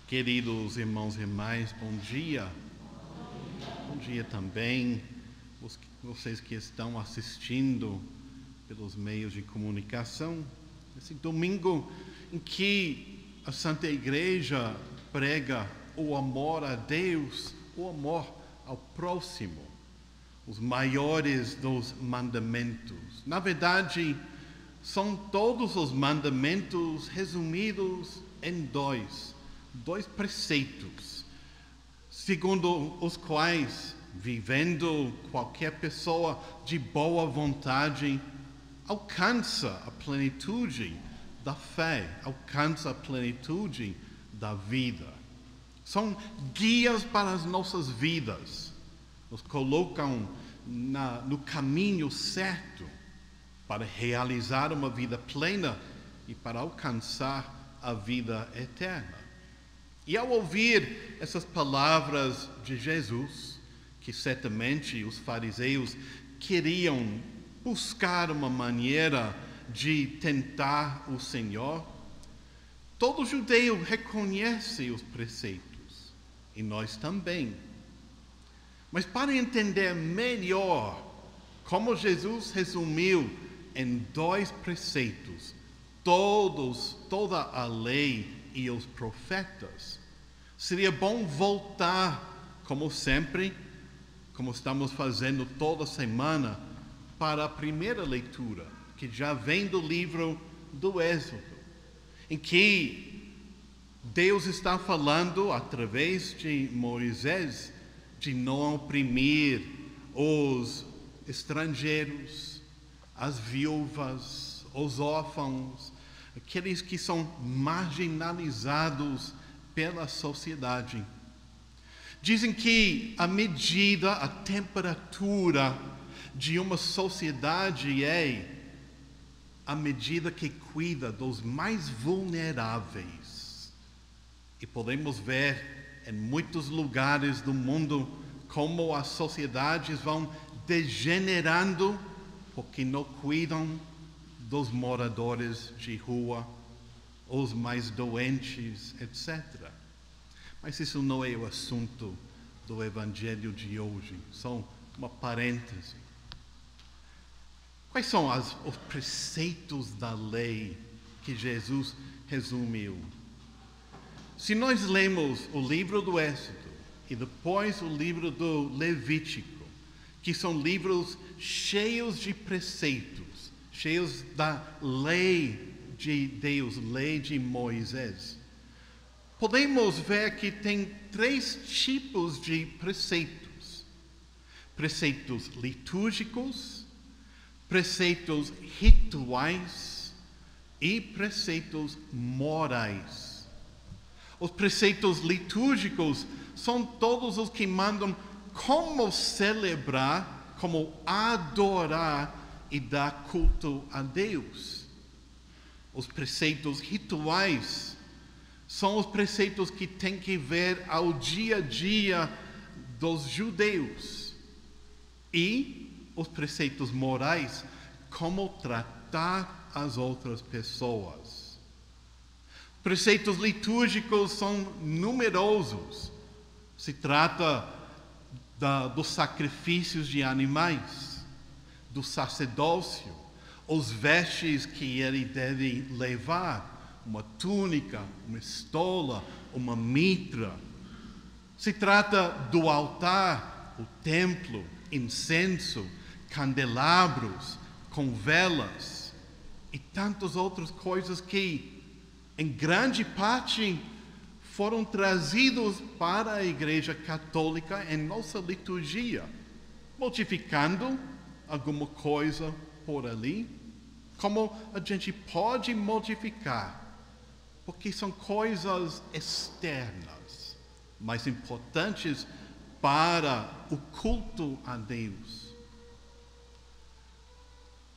Queridos irmãos e irmãs, bom dia. Bom dia também vocês que estão assistindo pelos meios de comunicação. Esse domingo em que a Santa Igreja prega o amor a Deus, o amor ao próximo, os maiores dos mandamentos. Na verdade, são todos os mandamentos resumidos em dois preceitos, segundo os quais, vivendo, qualquer pessoa de boa vontade alcança a plenitude da fé, alcança a plenitude da vida. São guias para as nossas vidas, nos colocam no caminho certo para realizar uma vida plena e para alcançar a vida eterna. E ao ouvir essas palavras de Jesus, que certamente os fariseus queriam buscar uma maneira de tentar o Senhor, todo judeu reconhece os preceitos, e nós também. Mas para entender melhor como Jesus resumiu em dois preceitos toda a lei e os profetas, seria bom voltar, como sempre, como estamos fazendo toda semana, para a primeira leitura, que já vem do livro do Êxodo, em que Deus está falando, através de Moisés, de não oprimir os estrangeiros, as viúvas, os órfãos, aqueles que são marginalizados pela sociedade. Dizem que a medida, a temperatura de uma sociedade é a medida que cuida dos mais vulneráveis. E podemos ver em muitos lugares do mundo como as sociedades vão degenerando porque não cuidam dos moradores de rua, os mais doentes, etc. Mas isso não é o assunto do Evangelho de hoje, só uma parêntese. Quais são os preceitos da lei que Jesus resumiu? Se nós lemos o livro do Êxodo e depois o livro do Levítico, que são livros cheios de preceitos, cheios da lei de Deus, lei de Moisés, podemos ver que tem três tipos de preceitos: preceitos litúrgicos, preceitos rituais e preceitos morais. Os preceitos litúrgicos são todos os que mandam como celebrar, como adorar e dar culto a Deus. Os preceitos rituais são os preceitos que têm que ver ao dia a dia dos judeus. E os preceitos morais, como tratar as outras pessoas. Preceitos litúrgicos são numerosos. Se trata dos sacrifícios de animais, do sacerdócio, os vestes que ele deve levar, uma túnica, uma estola, uma mitra. Se trata do altar, o templo, incenso, candelabros com velas e tantas outras coisas que, em grande parte, foram trazidos para a Igreja Católica em nossa liturgia, modificando alguma coisa por ali, como a gente pode modificar, porque são coisas externas, mas importantes para o culto a Deus.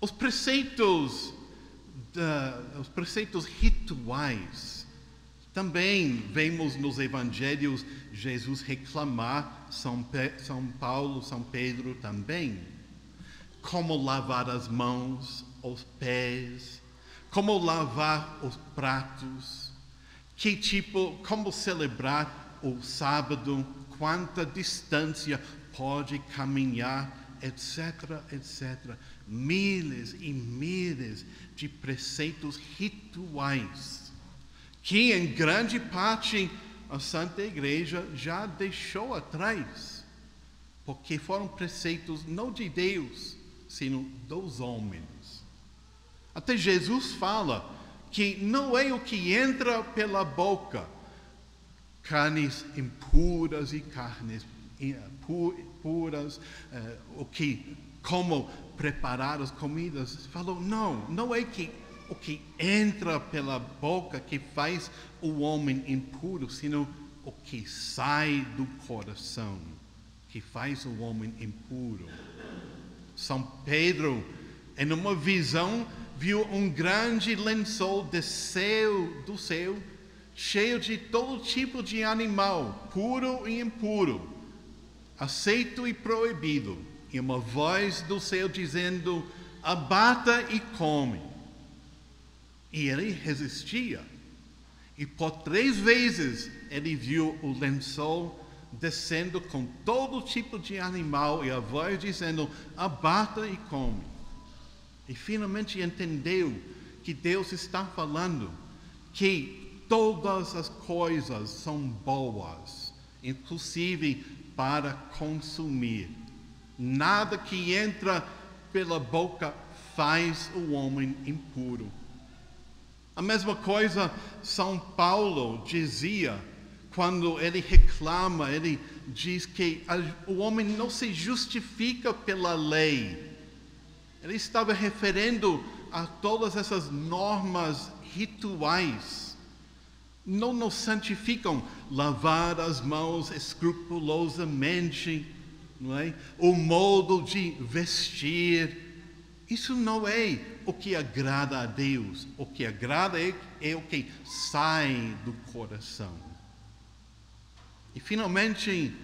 Os preceitos rituais, também vemos nos evangelhos Jesus reclamar, São Paulo, São Pedro também. como lavar as mãos, os pés, como lavar os pratos, como celebrar o sábado, quanta distância pode caminhar, etc, etc. Milhares e milhares de preceitos rituais que em grande parte a Santa Igreja já deixou atrás, porque foram preceitos não de Deus, sino dos homens. Até Jesus fala que não é o que entra pela boca, carnes impuras e carnes puras, como preparar as comidas. Falou, não é que o que entra pela boca que faz o homem impuro, sino o que sai do coração, que faz o homem impuro. São Pedro, em uma visão, viu um grande lençol do céu, cheio de todo tipo de animal, puro e impuro, aceito e proibido, e uma voz do céu dizendo, abata e come. E ele resistia. E por 3 vezes ele viu o lençol descendo com todo tipo de animal e a voz dizendo, abata e come. E finalmente entendeu que Deus está falando que todas as coisas são boas, inclusive para consumir. Nada que entra pela boca faz o homem impuro. A mesma coisa São Paulo dizia quando ele reclama, ele diz que o homem não se justifica pela lei. Ele estava referindo a todas essas normas rituais. Não nos santificam lavar as mãos escrupulosamente, não é? O modo de vestir. Isso não é o que agrada a Deus. O que agrada é o que sai do coração. E finalmente,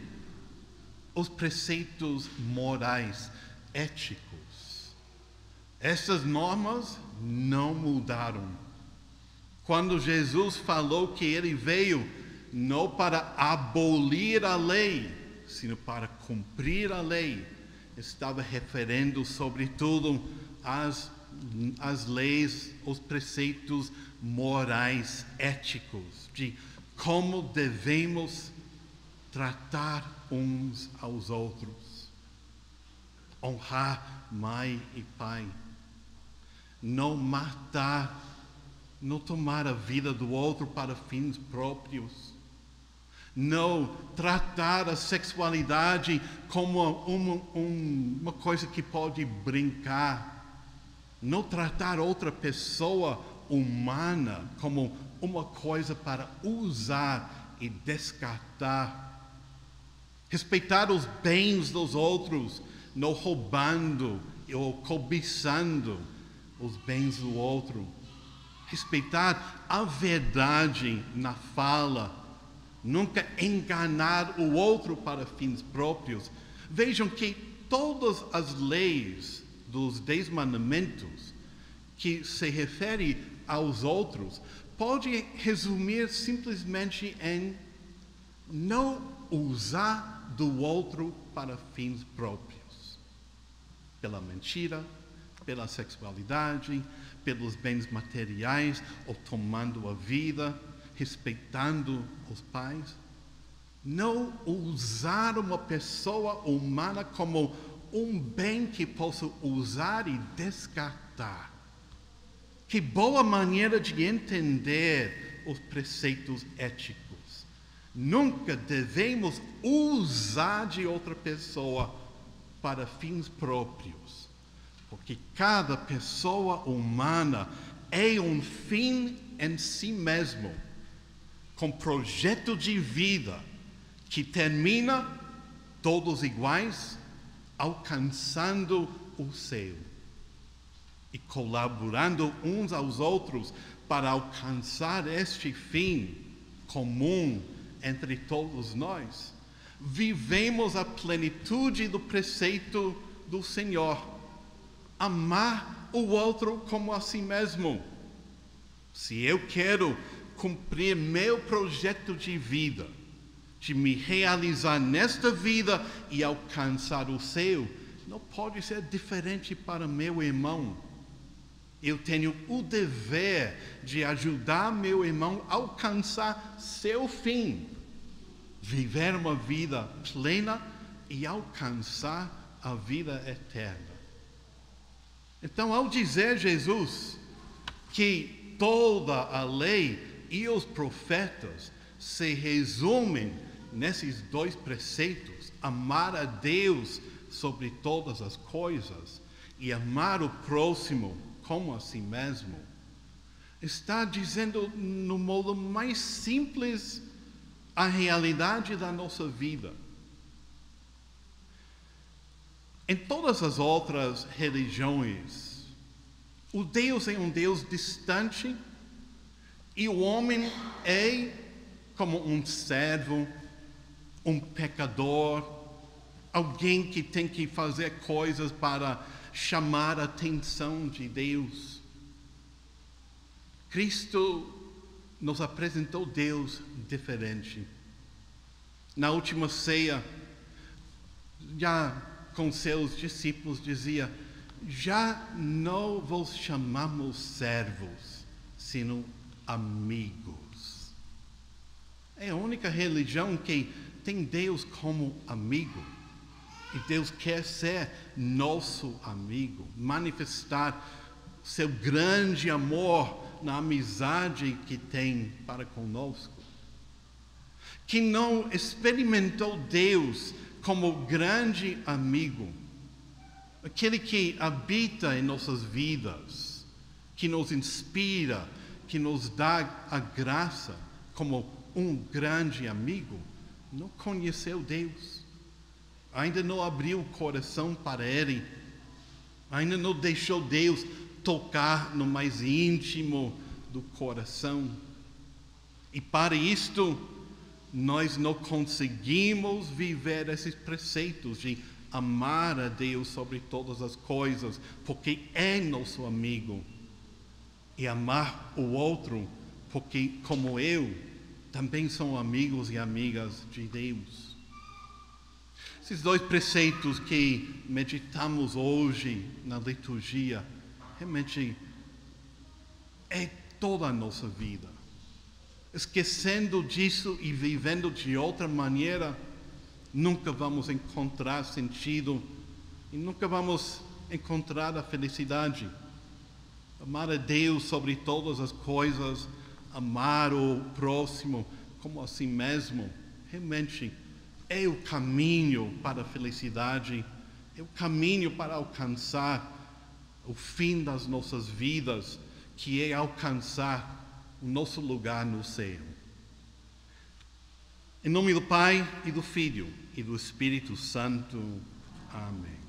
os preceitos morais, éticos. Essas normas não mudaram. Quando Jesus falou que ele veio não para abolir a lei, sino para cumprir a lei, estava referindo sobretudo às leis, os preceitos morais, éticos, de como devemos tratar uns aos outros. Honrar mãe e pai. Não matar, não tomar a vida do outro para fins próprios. Não tratar a sexualidade como uma coisa que pode brincar. Não tratar outra pessoa humana como uma coisa para usar e descartar. Respeitar os bens dos outros, não roubando ou cobiçando os bens do outro. Respeitar a verdade na fala. Nunca enganar o outro para fins próprios. Vejam que todas as leis dos 10 mandamentos que se refere aos outros pode resumir simplesmente em não usar do outro para fins próprios. Pela mentira, pela sexualidade, pelos bens materiais, ou tomando a vida, respeitando os pais. Não usar uma pessoa humana como um bem que possa usar e descartar. Que boa maneira de entender os preceitos éticos. Nunca devemos usar de outra pessoa para fins próprios, porque cada pessoa humana é um fim em si mesmo, com projeto de vida que termina todos iguais, alcançando o céu e colaborando uns aos outros para alcançar este fim comum entre todos nós. Vivemos a plenitude do preceito do Senhor. amar o outro como a si mesmo. Se eu quero cumprir meu projeto de vida, de me realizar nesta vida e alcançar o céu, não pode ser diferente para meu irmão. Eu tenho o dever de ajudar meu irmão a alcançar seu fim, viver uma vida plena e alcançar a vida eterna. Então, ao dizer Jesus que toda a lei e os profetas se resumem nesses dois preceitos, amar a Deus sobre todas as coisas e amar o próximo como a si mesmo, está dizendo no modo mais simples a realidade da nossa vida. Em todas as outras religiões, o Deus é um Deus distante e o homem é como um servo, um pecador, alguém que tem que fazer coisas para chamar a atenção de Deus. Cristo nos apresentou Deus diferente. Na última ceia, já com seus discípulos dizia: já não vos chamamos servos, sino amigos. É a única religião que tem Deus como amigo. E Deus quer ser nosso amigo, manifestar seu grande amor na amizade que tem para conosco. Que não experimentou Deus como grande amigo, aquele que habita em nossas vidas, que nos inspira, que nos dá a graça como um grande amigo, não conheceu Deus. Ainda não abriu o coração para Ele, ainda não deixou Deus tocar no mais íntimo do coração. E para isto, nós não conseguimos viver esses preceitos de amar a Deus sobre todas as coisas, porque é nosso amigo, e amar o outro, porque como eu, também são amigos e amigas de Deus. Esses dois preceitos que meditamos hoje na liturgia, realmente é toda a nossa vida. Esquecendo disso e vivendo de outra maneira, nunca vamos encontrar sentido e nunca vamos encontrar a felicidade. Amar a Deus sobre todas as coisas, amar o próximo como a si mesmo, realmente é o caminho para a felicidade, é o caminho para alcançar o fim das nossas vidas, que é alcançar o nosso lugar no céu. Em nome do Pai, e do Filho, e do Espírito Santo. Amém.